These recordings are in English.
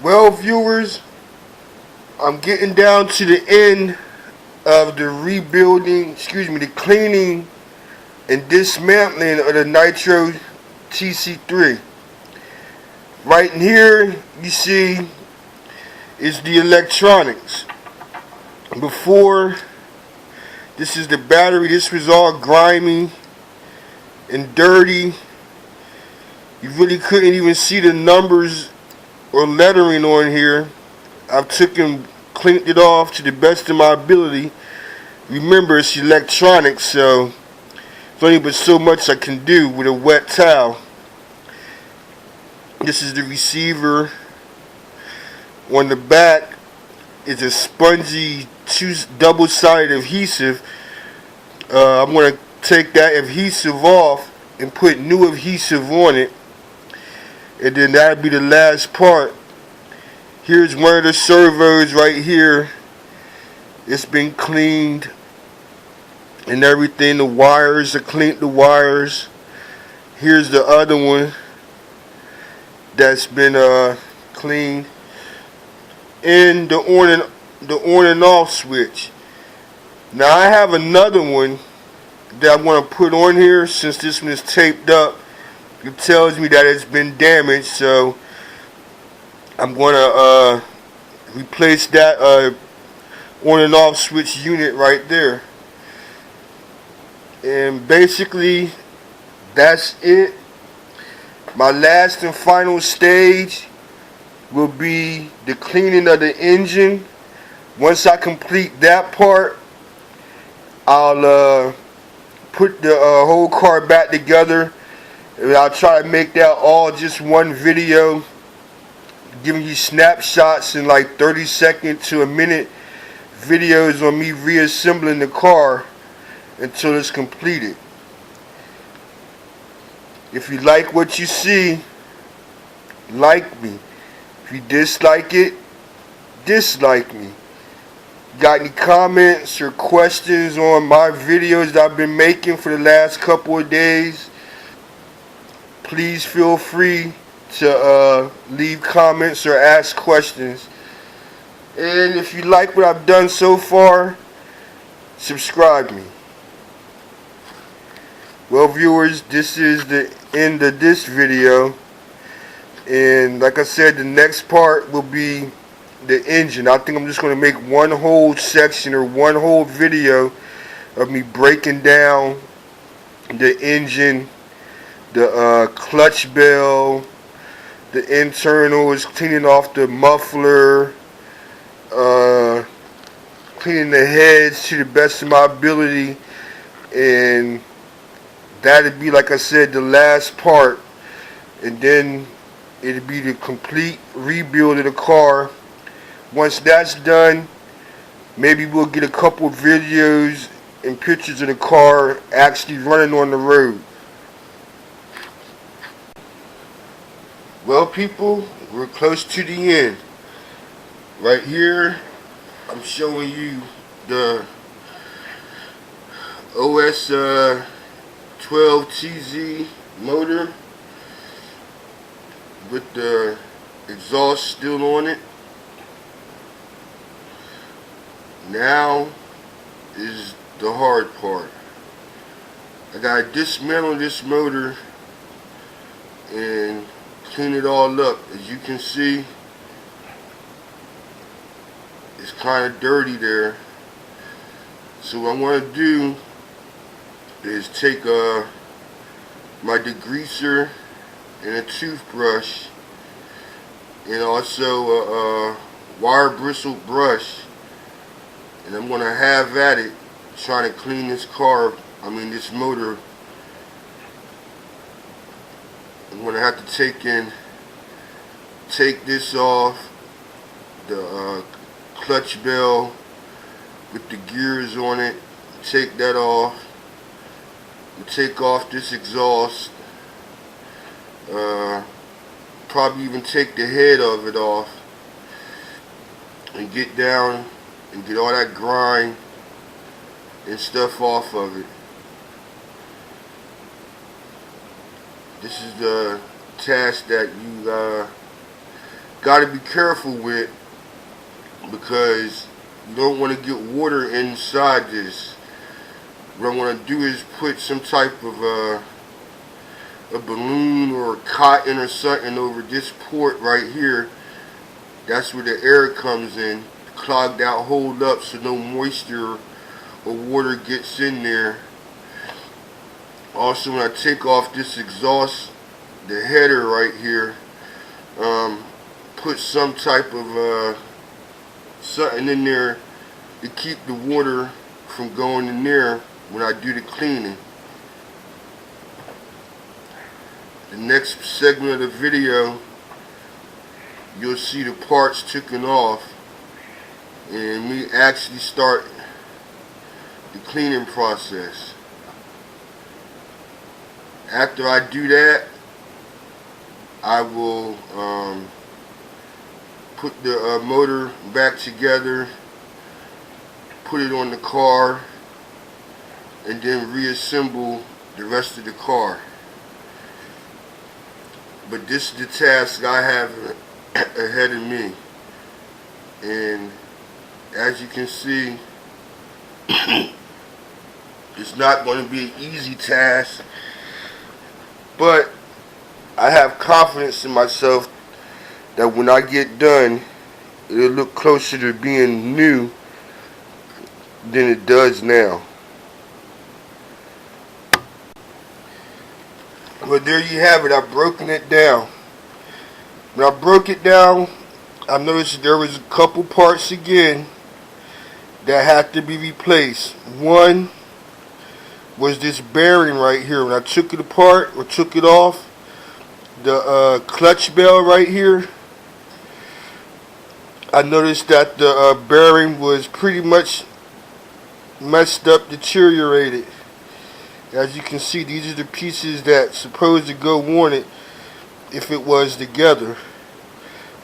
Well, viewers, I'm getting down to the end of the the cleaning and dismantling of the Nitro TC3. Right in here, you see, is the electronics. Before, this is the battery. This was all grimy and dirty. You really couldn't even see the numbers or lettering on here. I've cleaned it off to the best of my ability. Remember, it's electronics, so there's only but so much I can do with a wet towel. This is the receiver. On the back is a spongy double-sided adhesive. I'm going to take that adhesive off and put new adhesive on it, and then that'll be the last part. Here's one of the servos right here. It's been cleaned and everything. The wires are cleaned. The wires. Here's the other one that's been cleaned. And the on and off switch. Now I have another one that I'm going to put on here. Since this one is taped up, it tells me that it's been damaged, so I'm going to replace that on and off switch unit right there. And basically, that's it. My last and final stage will be the cleaning of the engine. Once I complete that part, I'll put the whole car back together, and I'll try to make that all just one video, giving you snapshots in like 30-second to a minute videos on me reassembling the car until it's completed. If you like what you see, like me. If you dislike it, dislike me. Got any comments or questions on my videos that I've been making for the last couple of days? Please feel free to leave comments or ask questions. And if you like what I've done so far, subscribe me. Well, viewers, this is the end of this video. And like I said, the next part will be the engine. I think I'm just going to make one whole section or one whole video of me breaking down the engine, the clutch bell, the internals, cleaning off the muffler, cleaning the heads to the best of my ability, and that'd be, like I said, the last part. And then it'll be the complete rebuild of the car. Once that's done, maybe we'll get a couple of videos and pictures of the car actually running on the road. Well, people, we're close to the end. Right here, I'm showing you the OS 12TZ motor with the exhaust still on it. Now is the hard part. I gotta dismantle this motor and clean it all up. As you can see, it's kind of dirty there. So what I'm going to do is take my degreaser and a toothbrush, and also a wire bristle brush, and I'm going to have at it trying to clean this this motor. I'm going to have to take this off, the clutch bell with the gears on it, take that off, and take off this exhaust, probably even take the head of it off, and get down and get all that grime and stuff off of it. This is the task that you got to be careful with, because you don't want to get water inside this. What I want to do is put some type of a balloon or cotton or something over this port right here. That's where the air comes in. Clog that hole up so no moisture or water gets in there. Also, when I take off this exhaust, the header right here, put some type of something in there to keep the water from going in there when I do the cleaning. The next segment of the video, you'll see the parts taken off and me actually start the cleaning process. After I do that, I will put the motor back together, put it on the car, and then reassemble the rest of the car. But this is the task I have ahead of me, and as you can see, it's not going to be an easy task, but I have confidence in myself that when I get done, it'll look closer to being new than it does now. Well, there you have it. I've broken it down. When I broke it down, I noticed there was a couple parts again that had to be replaced. One was this bearing right here. When I took it apart or took it off, the clutch bell right here, I noticed that the bearing was pretty much messed up, deteriorated. As you can see, these are the pieces that's supposed to go on it if it was together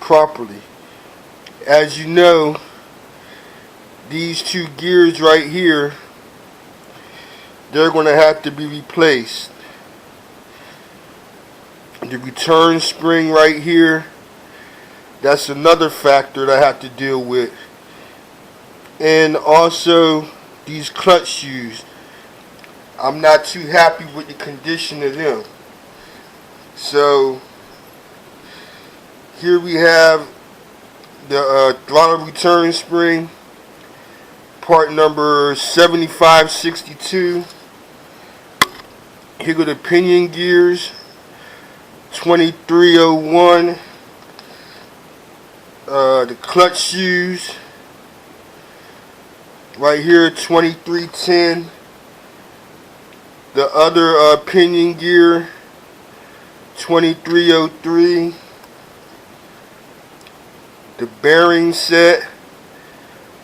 properly. As you know, these two gears right here, they're going to have to be replaced. The return spring right here, that's another factor that I have to deal with. And also these clutch shoes, I'm not too happy with the condition of them. So here we have the throttle return spring, part number 7562. Here go the pinion gears, 2301. The clutch shoes right here, 2310. The other pinion gear, 2303. The bearing set,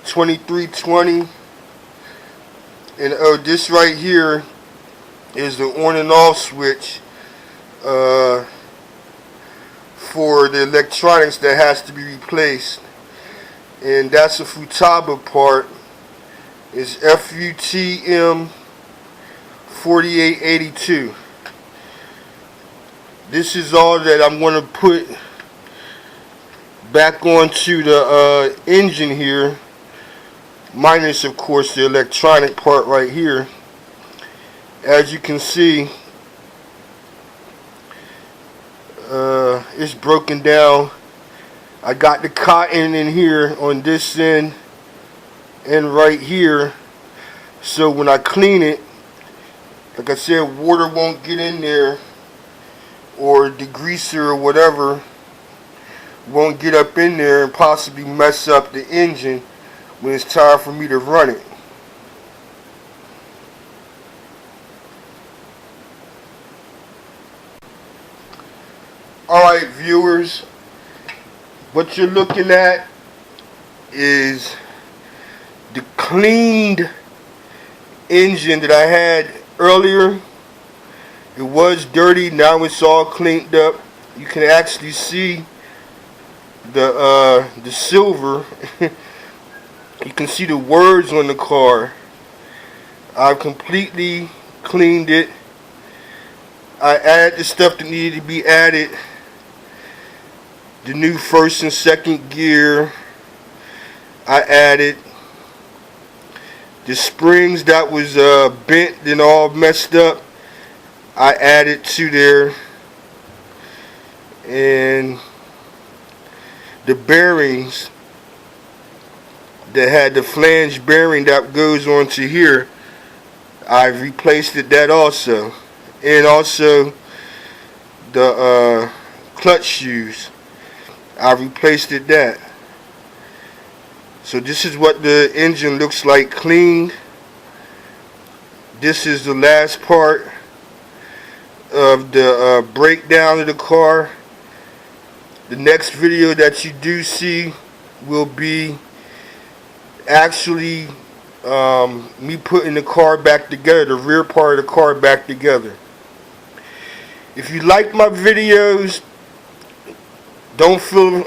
2320. And this right here is the on and off switch for the electronics that has to be replaced, and that's a Futaba part. It's FUTM 4882. This is all that I'm going to put back onto the engine here, minus of course the electronic part right here. As you can see, it's broken down. I got the cotton in here on this end and right here, so when I clean it, like I said, water won't get in there, or degreaser or whatever won't get up in there and possibly mess up the engine when it's time for me to run it. Alright viewers, what you're looking at is the cleaned engine that I had earlier. It was dirty, now it's all cleaned up. You can actually see the silver. You can see the words on the car. I've completely cleaned it. I added the stuff that needed to be added. the new first and second gear. I added the springs that was bent and all messed up. I added to there, and the bearings that had the flange bearing that goes onto here, I replaced that also, and also the clutch shoes, I replaced that. So this is what the engine looks like clean. This is the last part of the breakdown of the car. The next video that you do see will be actually me putting the car back together, the rear part of the car back together. If you like my videos, don't feel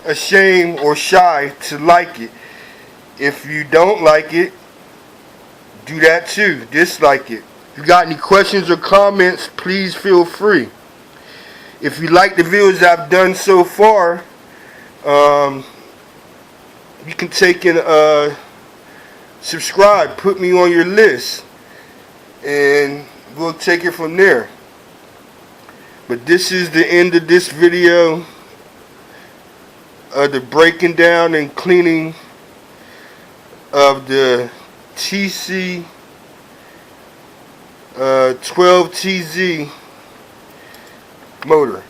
ashamed or shy to like it. If you don't like it, do that too. Dislike it. If you got any questions or comments, please feel free. If you like the videos I've done so far, you can take and subscribe. Put me on your list, and we'll take it from there. But this is the end of this video. The breaking down and cleaning of the TC 12TZ motor.